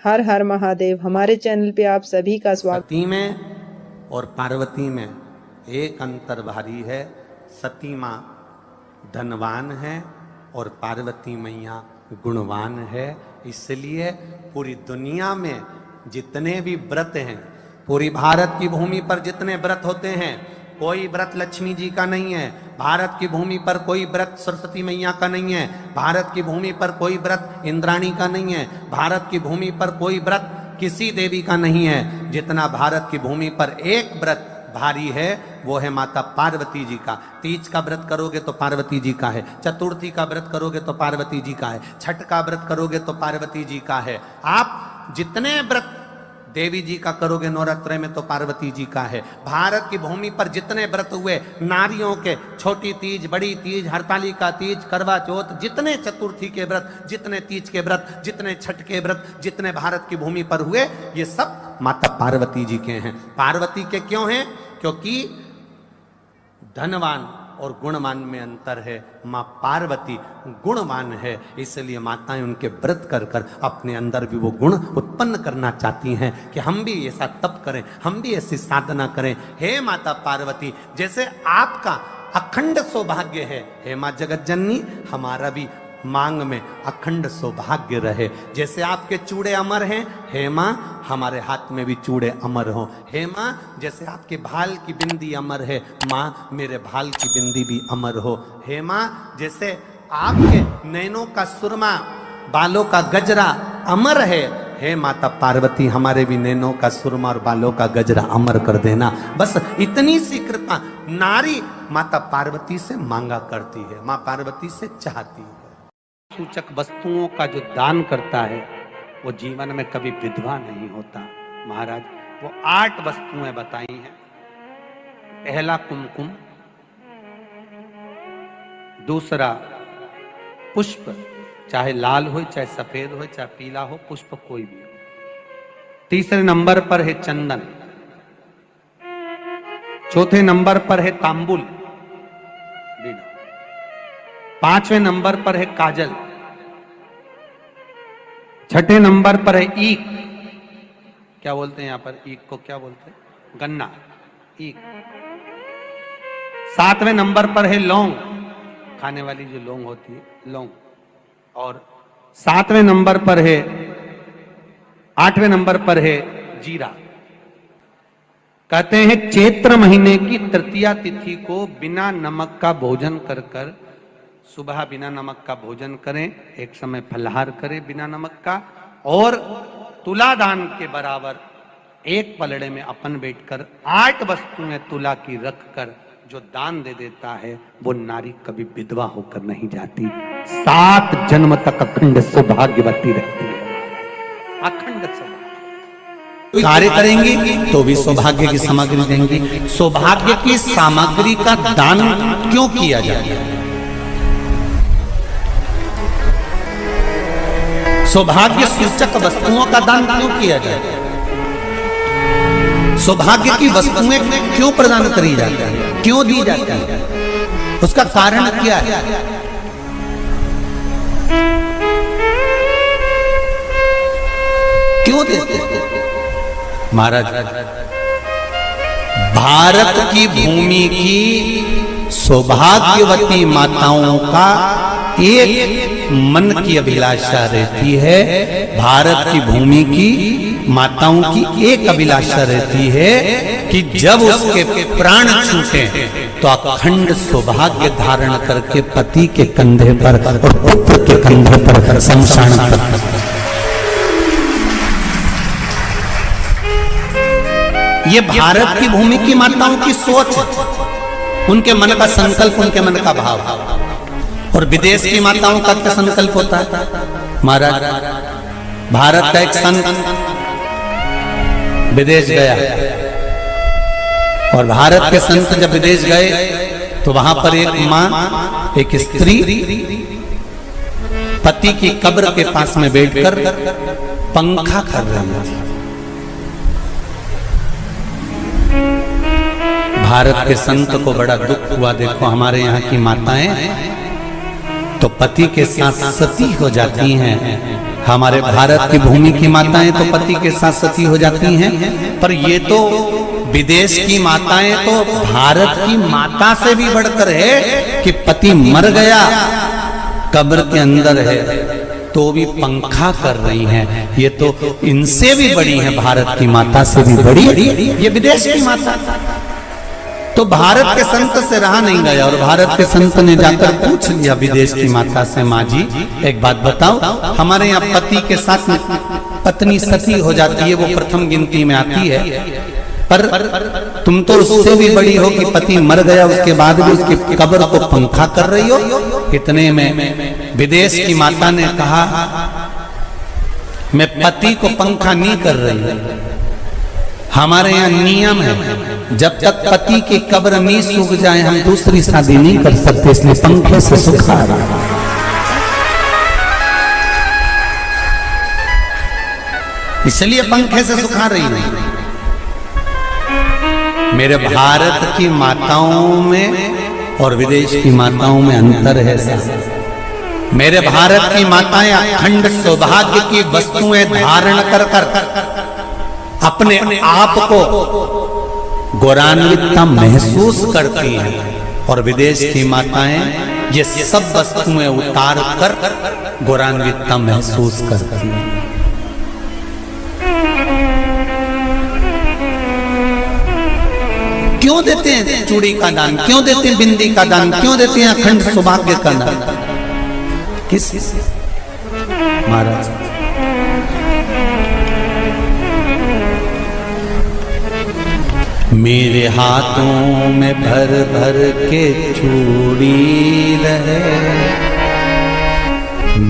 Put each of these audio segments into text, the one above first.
हर हर महादेव। हमारे चैनल पे आप सभी का स्वागत। सती में और पार्वती में एक अंतर भारी है। सती माँ धनवान है और पार्वती मैया गुणवान है। इसलिए पूरी दुनिया में जितने भी व्रत हैं, पूरी भारत की भूमि पर जितने व्रत होते हैं, कोई व्रत लक्ष्मी जी का नहीं है। भारत की भूमि पर कोई व्रत सरस्वती मैया का नहीं है। भारत की भूमि पर कोई व्रत इंद्राणी का नहीं है। भारत की भूमि पर कोई व्रत किसी देवी का नहीं है। जितना भारत की भूमि पर एक व्रत भारी है वो है माता पार्वती जी का। तीज का व्रत करोगे तो पार्वती जी का है। चतुर्थी का व्रत करोगे तो पार्वती जी का है। छठ का व्रत करोगे तो पार्वती जी का है। आप जितने व्रत देवी जी का करोगे नवरात्र में तो पार्वती जी का है। भारत की भूमि पर जितने व्रत हुए नारियों के, छोटी तीज, बड़ी तीज, हरतालिका तीज, करवा चौथ, जितने चतुर्थी के व्रत, जितने तीज के व्रत, जितने छठ के व्रत, जितने भारत की भूमि पर हुए, ये सब माता पार्वती जी के हैं। पार्वती के क्यों हैं? क्योंकि धनवान और गुणवान में अंतर है। माँ पार्वती गुणवान है, इसलिए माताएं उनके व्रत कर कर अपने अंदर भी वो गुण उत्पन्न करना चाहती हैं कि हम भी ऐसा तप करें, हम भी ऐसी साधना करें। हे माता पार्वती, जैसे आपका अखंड सौभाग्य है, हे माँ जगत जननी, हमारा भी मांग में अखंड सौभाग्य रहे। जैसे आपके चूड़े अमर हैं, हे माँ हमारे हाथ में भी चूड़े अमर हो। हे माँ जैसे आपके भाल की बिंदी अमर है, माँ मेरे भाल की बिंदी भी अमर हो। हे माँ जैसे आपके नैनों का सुरमा, बालों का गजरा अमर है, हे माता पार्वती हमारे भी नैनों का सुरमा और बालों का गजरा अमर कर देना। बस इतनी सी कृपा नारी माता पार्वती से मांगा करती है, माँ पार्वती से चाहती है। सूचक वस्तुओं का जो दान करता है वो जीवन में कभी विधवा नहीं होता। महाराज वो 8 वस्तुएं बताई हैं। पहला कुमकुम, दूसरा पुष्प, चाहे लाल हो, चाहे सफेद हो, चाहे पीला हो, पुष्प कोई भी हो। तीसरे नंबर पर है चंदन। चौथे नंबर पर है तांबुल, बीड़ा। 5वें नंबर पर है काजल। 6ठे नंबर पर है ईख। क्या बोलते हैं यहां पर ईख को? क्या बोलते हैं? गन्ना, ईख। 7वें नंबर पर है लौंग, खाने वाली जो लौंग होती है, लौंग। और 7वें नंबर पर है, 8वें नंबर पर है जीरा। कहते हैं चैत्र महीने की तृतीया तिथि को बिना नमक का भोजन कर कर, सुबह बिना नमक का भोजन करें, एक समय फलाहार करें बिना नमक का, और तुला दान के बराबर एक पलड़े में अपन बैठकर 8 वस्तुएं तुला की रख कर जो दान दे देता है वो नारी कभी विधवा होकर नहीं जाती। 7 जन्म तक अखंड सौभाग्यवती रहती है। अखंड सौभाग्य कार्य करेंगी तो भी सौभाग्य की सामग्री देंगी। सौभाग्य की सामग्री का दान क्यों किया जाता है? सौभाग्य सूचक वस्तुओं का दान क्यों किया जाता है? सौभाग्य की वस्तुएं क्यों प्रदान करी जाती है, क्यों दी जाती है? उसका कारण क्या है? क्यों देते हैं? महाराज भारत की भूमि की सौभाग्यवती माताओं का एक मन की अभिलाषा रहती है। भारत की भूमि की माताओं की एक अभिलाषा रहती है कि जब उसके प्राण छूटे तो अखंड सौभाग्य धारण करके पति के कंधे पर और पुत्र के कंधे पर शमशान पर। ये भारत की भूमि की माताओं की सोच, उनके मन का संकल्प, उनके मन का भाव। और विदेश की माताओं का क्या संकल्प होता है? महाराज भारत का एक संत विदेश गया और भारत के संत जब विदेश गए तो वहां पर एक मां, एक स्त्री पति की कब्र के पास में बैठकर पंखा कर रही थी। भारत के संत को बड़ा दुख हुआ, देखो हमारे यहाँ की माताएं तो पति के साथ सती हो जाती हैं, हमारे भारत की भूमि की माताएं तो पति के साथ सती हो जाती हैं, पर ये तो विदेश की माताएं तो भारत की माता से भी बढ़कर है कि पति मर गया, कब्र के अंदर है, तो भी पंखा कर रही हैं। ये तो इनसे भी बड़ी है, भारत की माता से भी बड़ी ये विदेश की माता। तो भारत के संत से रहा नहीं गया और भारत के संत ने जाकर पूछ लिया विदेश की माता से, माँ जी एक बात बताओ, हमारे यहाँ पति के साथ पत्नी सती हो जाती है, वो प्रथम गिनती में आती है, पर तुम तो उससे भी बड़ी हो कि पति मर गया उसके बाद भी उसकी कब्र को पंखा कर रही हो। इतने में विदेश की माता ने कहा, मैं पति को पंखा नहीं कर रही हूं, हमारे यहाँ नियम है जब तक पति की कब्र नहीं सूख जाए हम दूसरी शादी नहीं कर सकते, इसलिए पंखे से सुखा रहा। इसलिए पंखे से सुखा रही है। मेरे भारत की माताओं में और विदेश की माताओं में अंतर है साहब। मेरे भारत की माताएं अखंड सौभाग्य की वस्तुएं धारण कर कर अपने आप को गौरवान्वितता महसूस करती हैं, और विदेश की माताएं ये सब वस्तुएं उतार कर गौरवान्वितता महसूस करती हैं। क्यों देते हैं चूड़ी का दान, क्यों देते हैं बिंदी का दान, क्यों देते हैं अखंड सौभाग्य का दान? किस महाराज? मेरे हाथों में भर भर के चूड़ी रहे,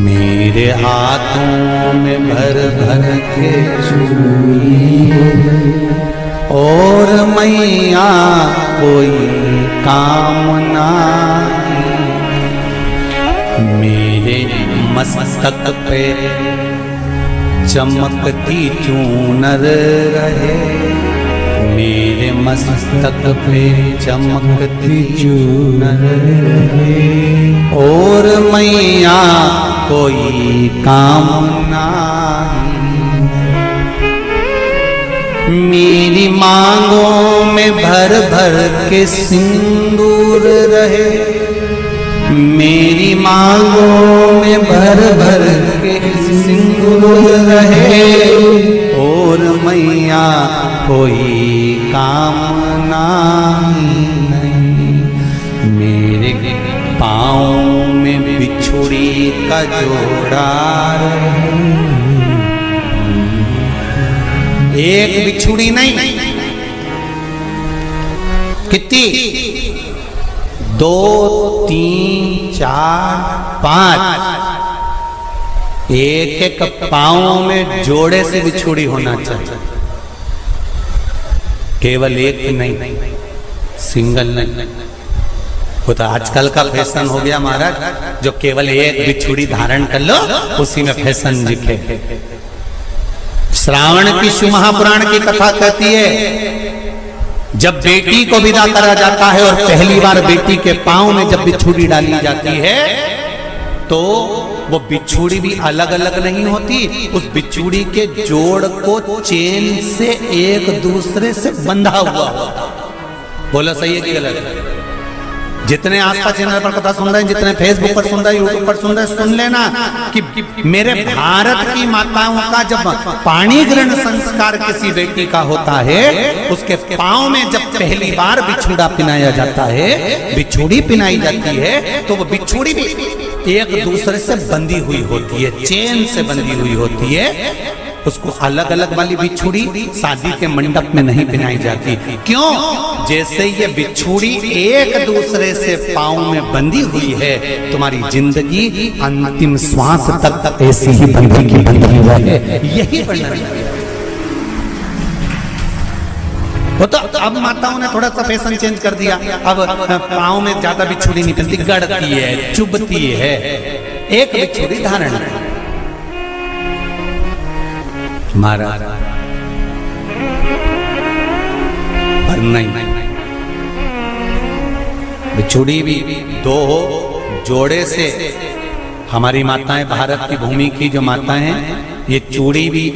मेरे हाथों में भर भर के चूड़ी, और मैया कोई काम नहीं, मेरे मस्तक पे चमकती चूनर रहे, मेरे मस्तक पे चमकती चूनर रहे, और मैया कोई काम नहीं, मेरी मांगों में भर भर के सिंदूर रहे, मेरी मांगों में भर भर के सिंदूर रहे, और मैया कोई कामना नहीं, मेरे पाँव में बिछुड़ी का जोड़ा रहे, एक बिछुड़ी नहीं, कितनी? 2, 3, 4, 5, एक एक पाँव में जोड़े से बिछुड़ी होना चाहिए, केवल एक नहीं, सिंगल नहीं। वो तो आजकल का फैशन हो गया महाराज, जो केवल एक बिछुड़ी धारण कर लो उसी में फैशन दिखे। श्रावण की शिव महापुराण की कथा कहती है, जब बेटी को विदा करा जाता है और पहली बार बेटी के पांव में जब बिछुड़ी डाली जाती है, तो वो बिछुड़ी भी अलग अलग नहीं होती, उस बिछुड़ी के जोड़ को चेन से एक दूसरे से बंधा हुआ होता। बोला सही है कि गलत? जितने आस्था चैनल पर कथा सुन रहे हैं, जितने फेसबुक पर सुन रहे हैं, यूट्यूब पर सुन रहे हैं, सुन लेना कि मेरे भारत की माताओं का जब पाणी ग्रहण संस्कार किसी बेटी का होता है, उसके पांव में जब पहली बार बिछुड़ा पिनाया जाता है, बिछुड़ी पिनाई जाती है, तो वो बिछुड़ी भी एक दूसरे से बंधी हुई होती है, चेन से बंधी हुई होती है। उसको अलग अलग वाली बिछुड़ी शादी के मंडप में नहीं पिनाई जाती। क्यों? जैसे ये बिछुड़ी एक दूसरे से पांव में बंधी हुई है, तुम्हारी जिंदगी अंतिम श्वास तक ऐसी ही बंधी की बंधी है, यही बनना चाहिए। वो तो अब माताओं ने थोड़ा सा फैशन चेंज कर दिया, अब पांव में ज्यादा बिछुड़ी नहीं पहनती, गड़ती है, चुभती है, एक बिछुड़ी धारण महाराज। पर नहीं, बिछुड़ी भी दो हो, जोड़े से हमारी माताएं, भारत की भूमि की जो माताएं हैं, ये चूड़ी भी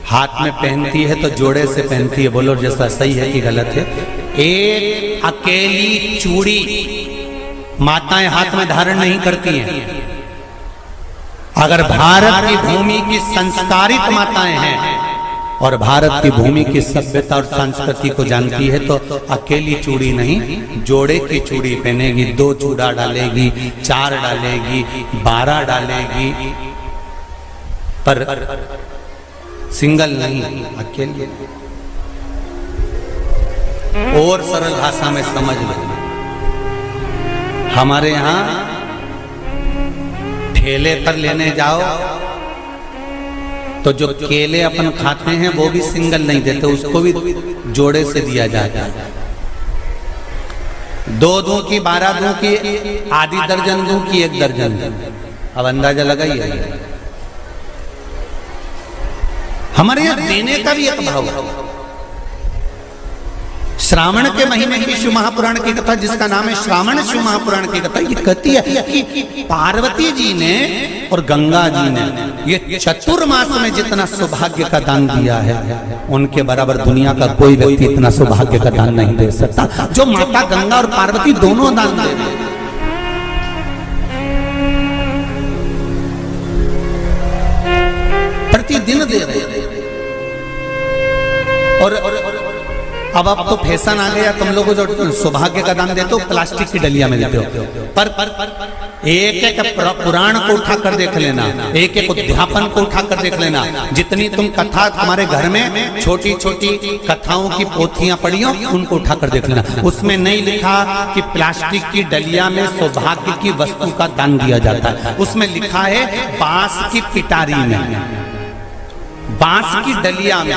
हाथ में पहनती है तो जोड़े से पहनती है। बोलो जैसा सही है कि गलत है? एक अकेली चूड़ी माताएं हाथ में धारण नहीं करती हैं। अगर भारत की भूमि की संस्कारित माताएं हैं और भारत की भूमि की सभ्यता और संस्कृति को जानती है तो अकेली चूड़ी नहीं, जोड़े की चूड़ी पहनेगी। 2 चूड़ा डालेगी, 4 डालेगी, 12 डालेगी, पर सिंगल नहीं, अकेले। और सरल भाषा में समझ लो, हमारे यहां ठेले पर लेने जाओ तो जो केले अपन खाते हैं वो भी सिंगल नहीं देते, उसको भी जोड़े से दिया जाता है। 2 दूं की, 12 दूं की, आधी दर्जन दूं की 1 दर्जन दूं। अब अंदाजा लगाइए। हमारे यहां देने का भी एक भाव है। श्रावण के महीने की शिव महापुराण की कथा, जिसका नाम है श्रावण शिव महापुराण की कथा, ये कहती है कि पार्वती जी ने और गंगा जी ने ये चतुर्मास में जितना सौभाग्य का दान दिया है, उनके बराबर दुनिया का कोई व्यक्ति इतना सौभाग्य का दान नहीं दे सकता जो माता गंगा और पार्वती दोनों दान दे रहे हैं। प्रतिदिन दे रहे हैं। और अब तो फैशन आ गया, तुम लोगों जो सौभाग्य का दान देते हो प्लास्टिक की डलिया में देते हो। पर एक एक पुराण को उठा कर देख लेना, एक एक उद्यापन को उठा कर देख लेना। जितनी तुम कथा तुम्हारे घर में छोटी छोटी कथाओं की पोथियां पड़ी हो, उनको उठा कर देख लेना। उसमें नहीं लिखा कि प्लास्टिक की डलिया में सौभाग्य की वस्तु का दान दिया जाता है। उसमें लिखा है बांस की पिटारी में, बांस की डलिया में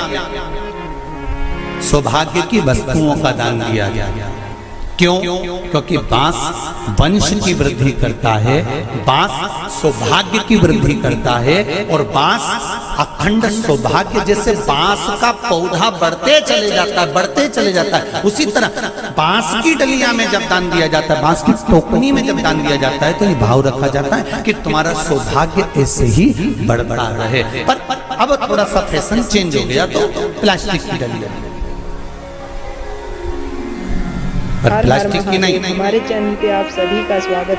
सौभाग्य की वस्तुओं का दान दिया गया। क्यों? क्योंकि बांस वंश की वृद्धि करता है, बांस सौभाग्य की वृद्धि करता है, और बांस अखंड सौभाग्य। जैसे बांस का पौधा बढ़ते चले जाता है, बढ़ते चले जाता है, उसी तरह बांस की डलिया में जब दान दिया जाता है, बांस की टोकनी में जब दान दिया जाता है, तो ये भाव रखा जाता है कि तुम्हारा सौभाग्य ऐसे ही बढ़ता रहे। पर अब थोड़ा सा फैशन चेंज हो गया तो प्लास्टिक की डलिया, पर प्लास्टिक की नहीं। हमारे चैनल पे आप सभी का स्वागत।